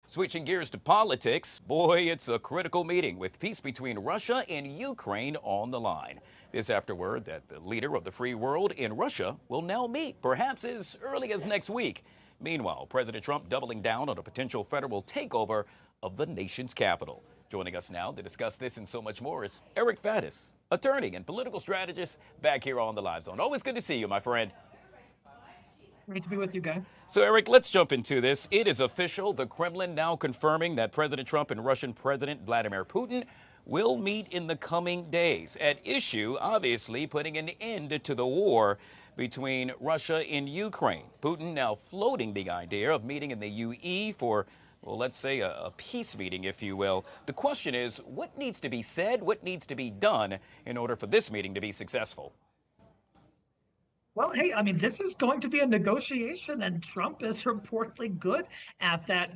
Switching gears to politics, boy, it's a critical meeting with peace between Russia and Ukraine on the line. This after word that the leader of the free world in Russia will now meet, perhaps as early as next week. Meanwhile, President Trump doubling down on a potential federal takeover of the nation's capital. Joining us now to discuss this and so much more is Eric Faddis, attorney and political strategist, back here on the Live Zone. Always good to see you, my friend. Great to be with you, Guy. So, Eric, let's jump into this. It is official. The Kremlin now confirming that President Trump and Russian President Vladimir Putin will meet in the coming days. At issue, obviously, putting an end to the war between Russia and Ukraine. Putin now floating the idea of meeting in the UE for, well, let's say a peace meeting, if you will. The question is, what needs to be said, what needs to be done in order for this meeting to be successful? Well, hey, I mean, this is going to be a negotiation, and Trump is reportedly good at that.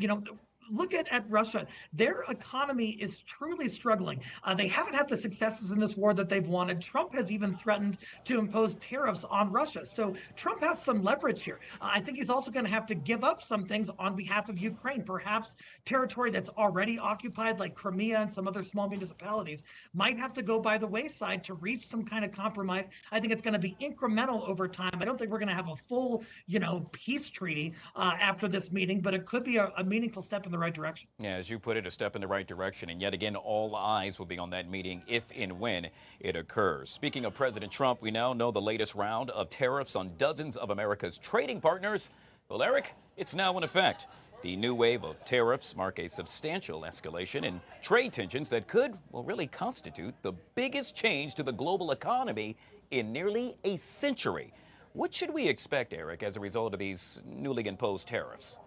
Look at Russia. Their economy is truly struggling. They haven't had the successes in this war that they've wanted. Trump has even threatened to impose tariffs on Russia. So Trump has some leverage here. I think he's also going to have to give up some things on behalf of Ukraine. Perhaps territory that's already occupied, like Crimea and some other small municipalities, might have to go by the wayside to reach some kind of compromise. I think it's going to be incremental over time. I don't think we're going to have a full, peace treaty after this meeting, but it could be a meaningful step in the right direction. Yeah, as you put it, a step in the right direction. And yet again, all eyes will be on that meeting if and when it occurs. Speaking of President Trump, we now know the latest round of tariffs on dozens of America's trading partners. Well, Eric, it's now in effect. The new wave of tariffs mark a substantial escalation in trade tensions that could, well, really constitute the biggest change to the global economy in nearly a century. What should we expect, Eric, as a result of these newly imposed tariffs?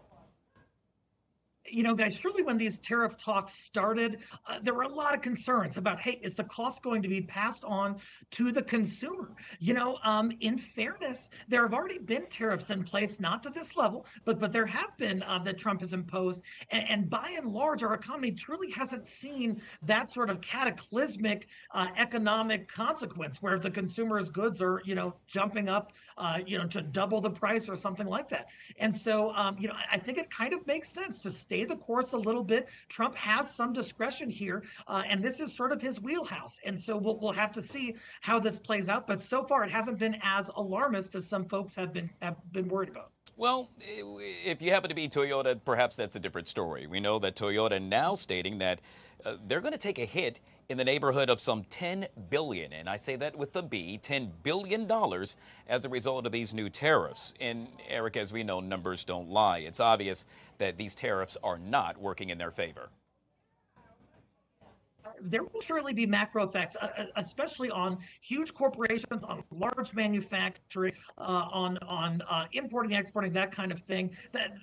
Guys, surely when these tariff talks started, there were a lot of concerns about, hey, is the cost going to be passed on to the consumer? In fairness, there have already been tariffs in place, not to this level, but there have been that Trump has imposed. And by and large, our economy truly hasn't seen that sort of cataclysmic economic consequence where the consumer's goods are, jumping up, to double the price or something like that. And so, I think it kind of makes sense to stay the course a little bit. Trump has some discretion here, and this is sort of his wheelhouse. And so we'll have to see how this plays out. But so far, it hasn't been as alarmist as some folks have been worried about. Well, if you happen to be Toyota, perhaps that's a different story. We know that Toyota now stating that they're going to take a hit in the neighborhood of some $10 billion, and I say that with a B, $10 billion as a result of these new tariffs. And Eric, as we know, numbers don't lie. It's obvious that these tariffs are not working in their favor. There will surely be macro effects, especially on huge corporations, on large manufacturing, on importing, exporting, that kind of thing.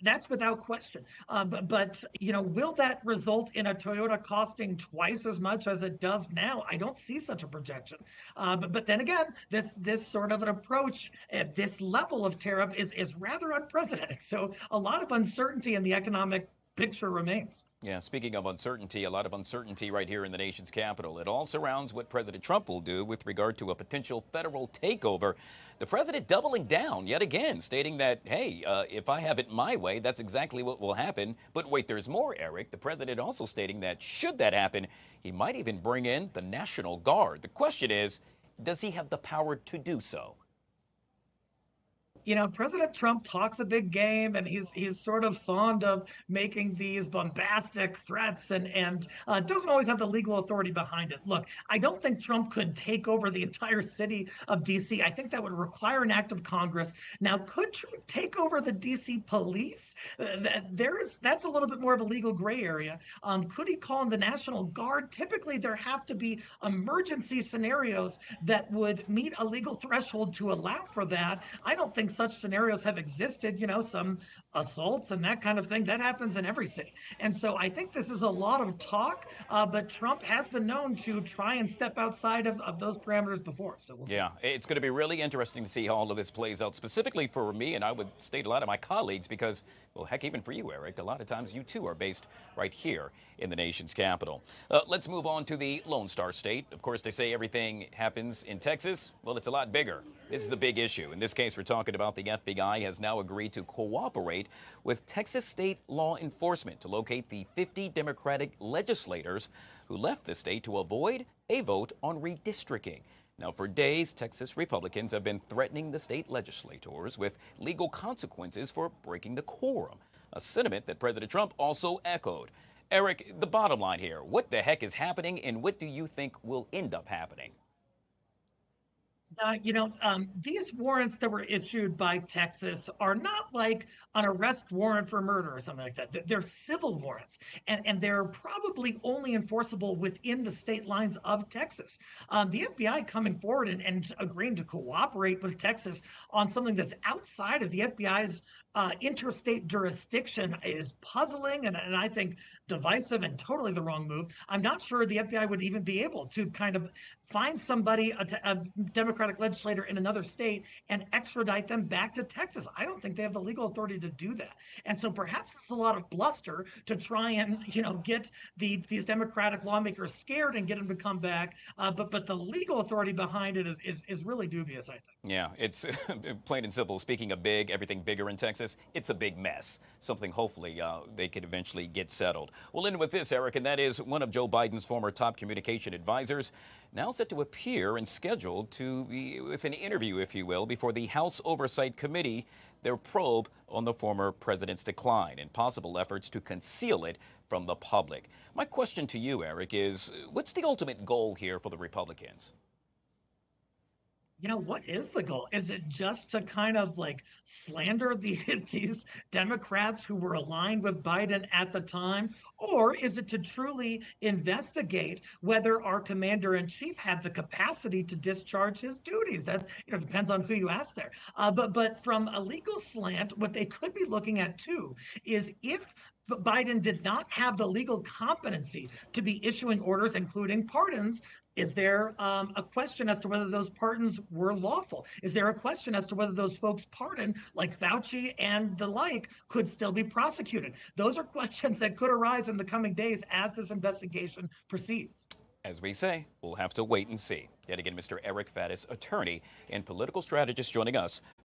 That's without question. But will that result in a Toyota costing twice as much as it does now? I don't see such a projection. But then again, this sort of an approach at this level of tariff is rather unprecedented. So a lot of uncertainty in the economic picture remains. Yeah, speaking of uncertainty, a lot of uncertainty right here in the nation's capital. It all surrounds what President Trump will do with regard to a potential federal takeover. The president doubling down yet again, stating that, hey, if I have it my way, that's exactly what will happen. But wait, there's more, Eric. The president also stating that should that happen, he might even bring in the National Guard. The question is, does he have the power to do so? President Trump talks a big game, and he's sort of fond of making these bombastic threats and doesn't always have the legal authority behind it. Look, I don't think Trump could take over the entire city of D.C. I think that would require an act of Congress. Now, could Trump take over the D.C. police? That's a little bit more of a legal gray area. Could he call in the National Guard? Typically, there have to be emergency scenarios that would meet a legal threshold to allow for that. I don't think such scenarios have existed, some assaults and that kind of thing. That happens in every city. And so I think this is a lot of talk, but Trump has been known to try and step outside of those parameters before. So we'll see. Yeah, it's going to be really interesting to see how all of this plays out, specifically for me, and I would state a lot of my colleagues, because, well, heck, even for you, Eric, a lot of times you too are based right here in the nation's capital. Let's move on to the Lone Star State. Of course, they say everything happens in Texas. Well, it's a lot bigger. This is a big issue. In this case, we're talking about the FBI has now agreed to cooperate with Texas state law enforcement to locate the 50 Democratic legislators who left the state to avoid a vote on redistricting. Now, for days, Texas Republicans have been threatening the state legislators with legal consequences for breaking the quorum, a sentiment that President Trump also echoed. Eric, the bottom line here, what the heck is happening and what do you think will end up happening? These warrants that were issued by Texas are not like an arrest warrant for murder or something like that. They're civil warrants, and they're probably only enforceable within the state lines of Texas. The FBI coming forward and agreeing to cooperate with Texas on something that's outside of the FBI's interstate jurisdiction is puzzling and I think divisive and totally the wrong move. I'm not sure the FBI would even be able to kind of find somebody, a Democratic legislator in another state, and extradite them back to Texas. I don't think they have the legal authority to do that. And so perhaps it's a lot of bluster to try and, get these Democratic lawmakers scared and get them to come back. But the legal authority behind it is really dubious, I think. Yeah, it's plain and simple. Speaking of big, everything bigger in Texas, it's a big mess. Something hopefully they could eventually get settled. We'll end with this, Eric, and that is one of Joe Biden's former top communication advisors now set to appear and scheduled to be with an interview, if you will, before the House Oversight Committee, their probe on the former president's decline and possible efforts to conceal it from the public. My question to you, Eric, is what's the ultimate goal here for the Republicans? What is the goal? Is it just to kind of like slander these Democrats who were aligned with Biden at the time? Or is it to truly investigate whether our commander in chief had the capacity to discharge his duties? That's, depends on who you ask there. But from a legal slant, what they could be looking at too is if Biden did not have the legal competency to be issuing orders, including pardons. Is there a question as to whether those pardons were lawful? Is there a question as to whether those folks pardoned, like Fauci and the like, could still be prosecuted? Those are questions that could arise in the coming days as this investigation proceeds. As we say, we'll have to wait and see. Yet again, Mr. Eric Faddis, attorney and political strategist, joining us